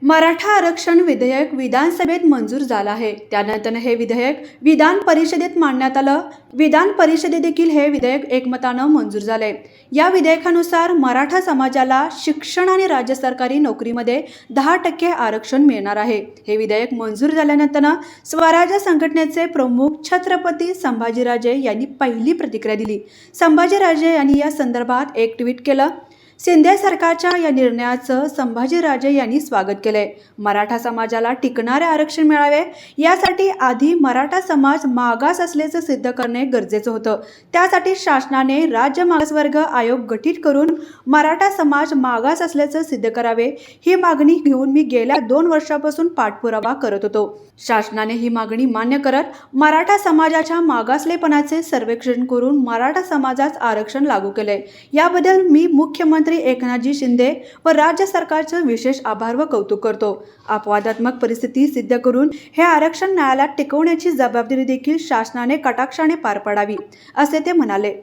मराठा आरक्षण विधेयक विधानसभेत मंजूर झालं आहे. त्यानंतर हे विधेयक विधान परिषदेत मांडण्यात आलं. विधान परिषदेत देखील हे विधेयक एकमतानं मंजूर झाले. या विधेयकानुसार मराठा समाजाला शिक्षण आणि राज्य सरकारी नोकरीमध्ये 10% आरक्षण मिळणार आहे. हे विधेयक मंजूर झाल्यानंतर स्वराज्य संघटनेचे प्रमुख छत्रपती संभाजीराजे यांनी पहिली प्रतिक्रिया दिली. संभाजीराजे यांनी या संदर्भात एक ट्विट केलं. शिंदे सरकारच्या या निर्णयाचं संभाजीराजे यांनी स्वागत केलंय. मराठा समाजाला टिकणारे आरक्षण मिळावे यासाठी आधी मराठा समाज मागास असल्याचं सिद्ध करणे गरजेचं होतं. त्यासाठी शासनाने राज्य मागासवर्ग आयोग गठीत करून मराठा समाज मागास असल्याचं सिद्ध करावे ही मागणी घेऊन मी गेल्या 2 वर्षापासून पाठपुरावा करत होतो. शासनाने ही मागणी मान्य करत मराठा समाजाच्या मागासलेपणाचे सर्वेक्षण करून मराठा समाजास आरक्षण लागू केले. याबद्दल मी मुख्यमंत्री एकनाथजी शिंदे व राज्य सरकारचं विशेष आभार व कौतुक करतो. अपवादात्मक परिस्थिती सिद्ध करून हे आरक्षण न्यायालयात टिकवण्याची जबाबदारी देखील शासनाने कटाक्षाने पार पाडावी, असे ते म्हणाले.